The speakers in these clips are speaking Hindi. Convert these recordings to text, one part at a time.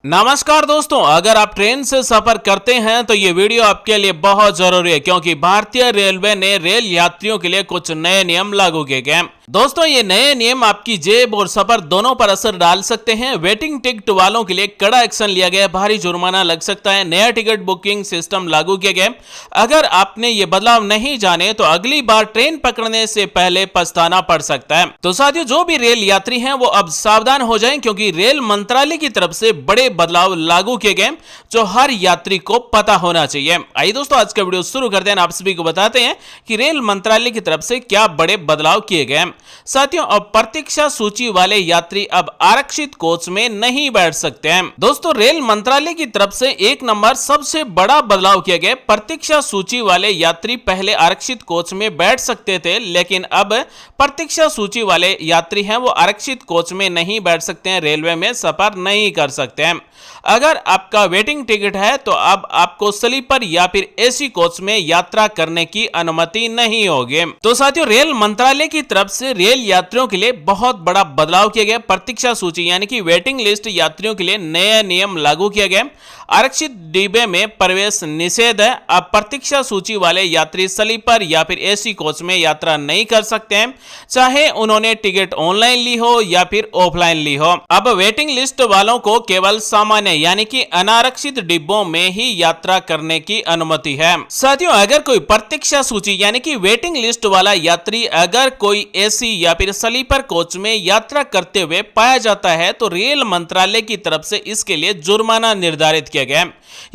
नमस्कार दोस्तों, अगर आप ट्रेन से सफर करते हैं तो ये वीडियो आपके लिए बहुत जरूरी है क्योंकि भारतीय रेलवे ने रेल यात्रियों के लिए कुछ नए नियम लागू किए गए। दोस्तों, ये नए नियम आपकी जेब और सफर दोनों पर असर डाल सकते हैं। वेटिंग टिकट वालों के लिए कड़ा एक्शन लिया गया, भारी जुर्माना लग सकता है। नया टिकट बुकिंग सिस्टम लागू किया गया। अगर आपने ये बदलाव नहीं जाने तो अगली बार ट्रेन पकड़ने से पहले पछताना पड़ सकता है। तो साथियों, जो भी रेल यात्री हैं वो अब सावधान हो जाएं क्योंकि रेल मंत्रालय की तरफ से बड़े बदलाव लागू किए गए जो हर यात्री को पता होना चाहिए। आइए दोस्तों, आज का वीडियो शुरू करते हैं। आप सभी को बताते हैं कि रेल मंत्रालय की तरफ से क्या बड़े बदलाव किए गए। साथियों, अब प्रतीक्षा सूची वाले यात्री अब आरक्षित कोच में नहीं बैठ सकते हैं। दोस्तों, रेल मंत्रालय की तरफ से एक नंबर सबसे बड़ा बदलाव किया गया। प्रतीक्षा सूची वाले यात्री पहले आरक्षित कोच में बैठ सकते थे, लेकिन अब प्रतीक्षा सूची वाले यात्री हैं वो आरक्षित कोच में नहीं बैठ सकते हैं, रेलवे में सफर नहीं कर सकते हैं। अगर आपका वेटिंग टिकट है तो अब आपको स्लीपर या फिर एसी कोच में यात्रा करने की अनुमति नहीं होगी। तो साथियों, रेल मंत्रालय की तरफ से रेल यात्रियों के लिए बहुत बड़ा बदलाव किया गया। प्रतीक्षा सूची यानी कि वेटिंग लिस्ट यात्रियों के लिए नए नियम लागू किया गया। आरक्षित डिब्बे में प्रवेश निषेध है। अब प्रतीक्षा सूची वाले यात्री स्लीपर या फिर एसी कोच में यात्रा नहीं कर सकते हैं, चाहे उन्होंने टिकट ऑनलाइन ली हो या फिर ऑफलाइन ली हो। अब वेटिंग लिस्ट वालों को केवल सामान्य यानी कि अनारक्षित डिब्बों में ही यात्रा करने की अनुमति है। साथियों, अगर कोई प्रतीक्षा सूची यानी कि वेटिंग लिस्ट वाला यात्री अगर कोई एसी या फिर स्लीपर कोच में यात्रा करते हुए पाया जाता है तो रेल मंत्रालय की तरफ से इसके लिए जुर्माना निर्धारित किया गया।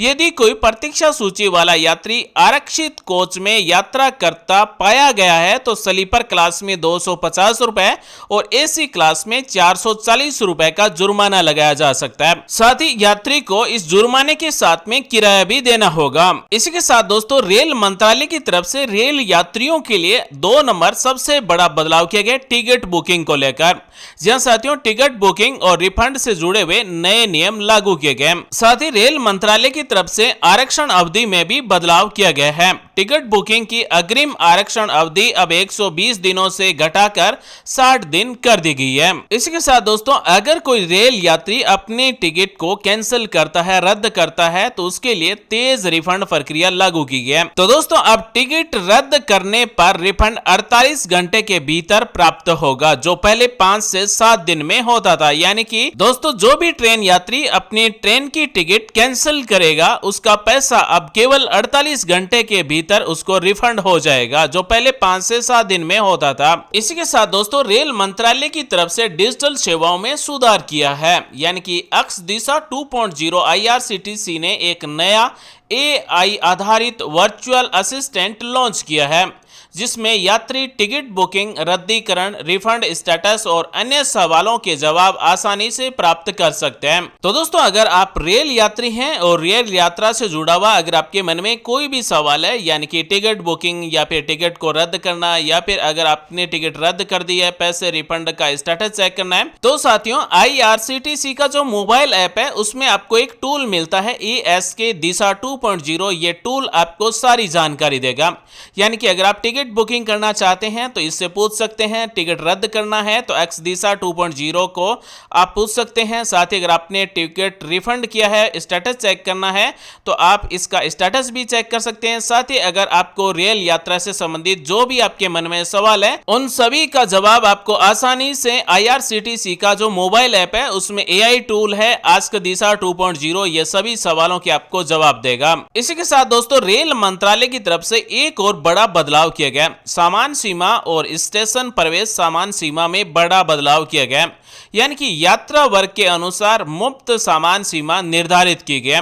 यदि कोई प्रतीक्षा सूची वाला यात्री आरक्षित कोच में यात्रा करता पाया गया है तो स्लीपर क्लास में 250 रुपए और एसी क्लास में 440 रुपए का जुर्माना लगाया जा सकता है। साथ ही यात्री को इस जुर्माने के साथ में किराया भी देना होगा। इसी के साथ दोस्तों, रेल मंत्रालय की तरफ से रेल यात्रियों के लिए 2 नंबर सबसे बड़ा बदलाव किया गया टिकट बुकिंग को लेकर। जहां साथियों, टिकट बुकिंग और रिफंड से जुड़े हुए नए नियम लागू किए गए। साथ ही रेल मंत्रालय की तरफ से आरक्षण अवधि में भी बदलाव किया गया है। टिकट बुकिंग की अग्रिम आरक्षण अवधि अब 120 दिनों से घटाकर 60 दिन कर दी गई है। इसी के साथ दोस्तों, अगर कोई रेल यात्री अपने टिकट को कैंसिल करता है, रद्द करता है, तो उसके लिए तेज रिफंड प्रक्रिया लागू की गई है। तो दोस्तों, अब टिकट रद्द करने पर रिफंड 48 घंटे के भीतर प्राप्त होगा, जो पहले 5 से 7 दिन में होता था। यानी कि दोस्तों, जो भी ट्रेन यात्री अपनी ट्रेन की टिकट कैंसिल करेगा उसका पैसा अब केवल 48 घंटे के भीतर उसको रिफंड हो जाएगा, जो पहले 5 से 7 दिन में होता था। इसी के साथ दोस्तों, रेल मंत्रालय की तरफ से डिजिटल सेवाओं में सुधार किया है। यानी कि अक्स दिशा 2.0 आईआरसीटीसी ने एक नया एआई आधारित वर्चुअल असिस्टेंट लॉन्च किया है, जिसमें यात्री टिकट बुकिंग, रद्दीकरण, रिफंड स्टेटस और अन्य सवालों के जवाब आसानी से प्राप्त कर सकते हैं। तो दोस्तों, अगर आप रेल यात्री हैं और रेल यात्रा से जुड़ा हुआ अगर आपके मन में कोई भी सवाल है, यानी कि टिकट बुकिंग या फिर टिकट को रद्द करना या फिर अगर आपने टिकट रद्द कर दी है, पैसे रिफंड का स्टेटस चेक करना है, तो साथियों, आईआरसीटीसी का जो मोबाइल ऐप है उसमें आपको एक टूल मिलता है ASK दिशा 2.0। ये टूल आपको सारी जानकारी देगा। यानी कि अगर आप टिकट बुकिंग करना चाहते हैं तो इससे पूछ सकते हैं, टिकट रद्द करना है तो एक्स दिशा 2.0 को आप पूछ सकते हैं। साथ ही अगर आपने टिकट रिफंड किया है, स्टेटस चेक करना है तो आप इसका स्टेटस भी चेक कर सकते हैं। साथ ही अगर आपको रेल यात्रा से संबंधित जो भी आपके मन में सवाल है उन सभी का जवाब आपको आसानी से आईआरसीटीसी का जो मोबाइल ऐप है उसमें एआई टूल है आस्क दिशा 2.0, ये सभी सवालों के आपको जवाब देगा। इसी के साथ दोस्तों, रेल मंत्रालय की तरफ से एक और बड़ा बदलाव किया गया। सामान सीमा और स्टेशन प्रवेश सामान सीमा में बड़ा बदलाव किया गया। यानी कि यात्रा वर्ग के अनुसार मुफ्त सामान सीमा निर्धारित की गई।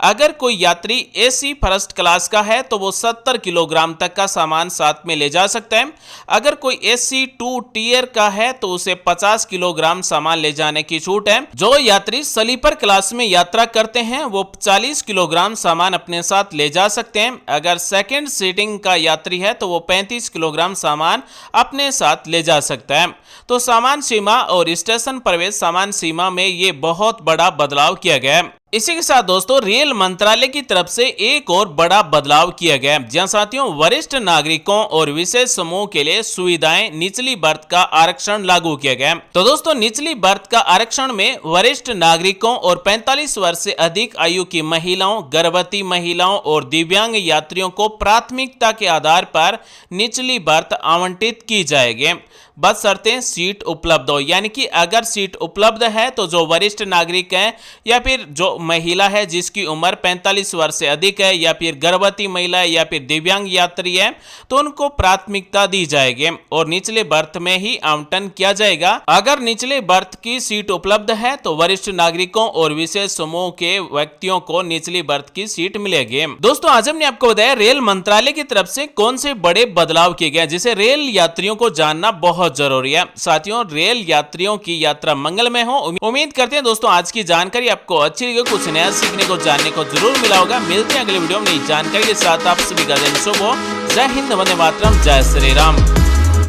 अगर कोई यात्री एसी फर्स्ट क्लास का है तो वो 70 किलोग्राम तक का सामान साथ में ले जा सकता है। अगर कोई एसी 2 टियर का है तो उसे 50 किलोग्राम सामान ले जाने की छूट है। जो यात्री स्लीपर क्लास में यात्रा करते हैं वो 40 किलोग्राम सामान अपने साथ ले जा सकते हैं। अगर सेकंड सीटिंग का यात्री है तो वो 35 किलोग्राम सामान अपने साथ ले जा सकता है। तो सामान सीमा और स्टेशन प्रवेश सामान सीमा में ये बहुत बड़ा बदलाव किया गया है। इसी के साथ दोस्तों रेल मंत्रालय की तरफ से एक और बड़ा बदलाव किया गया है। जहां साथियों वरिष्ठ नागरिकों और विशेष समूह के लिए सुविधाएं निचली बर्थ का आरक्षण लागू किया गया है। तो दोस्तों निचली बर्थ का आरक्षण में वरिष्ठ नागरिकों और 45 वर्ष से अधिक आयु की महिलाओं, गर्भवती महिलाओं और दिव्यांग यात्रियों को प्राथमिकता के आधार पर निचली बर्थ आवंटित की जाएगी। बस शर्तें सीट उपलब्ध हो, यानी कि अगर सीट उपलब्ध है तो जो वरिष्ठ नागरिक है या फिर जो महिला है जिसकी उम्र 45 वर्ष से अधिक है या फिर गर्भवती महिला है या फिर दिव्यांग यात्री है तो उनको प्राथमिकता दी जाएगी और निचले बर्थ में ही आवंटन किया जाएगा। अगर निचले बर्थ की सीट उपलब्ध है तो वरिष्ठ नागरिकों और विशेष समूह के व्यक्तियों को निचली बर्थ की सीट मिलेगी। दोस्तों आज हमने आपको बताया रेल मंत्रालय की तरफ से कौन से बड़े बदलाव किए गए जिसे रेल यात्रियों को जानना बहुत जरूरी है। साथियों रेल यात्रियों की यात्रा मंगलमय हो। उम्मीद करते हैं दोस्तों आज की जानकारी आपको अच्छी लगी, कुछ नया सीखने को जानने को जरूर मिला होगा। मिलते हैं अगले वीडियो में नई जानकारी के साथ। आप सभी का दिन शुभ हो। जय हिंद, वंदे मातरम, जय श्री राम।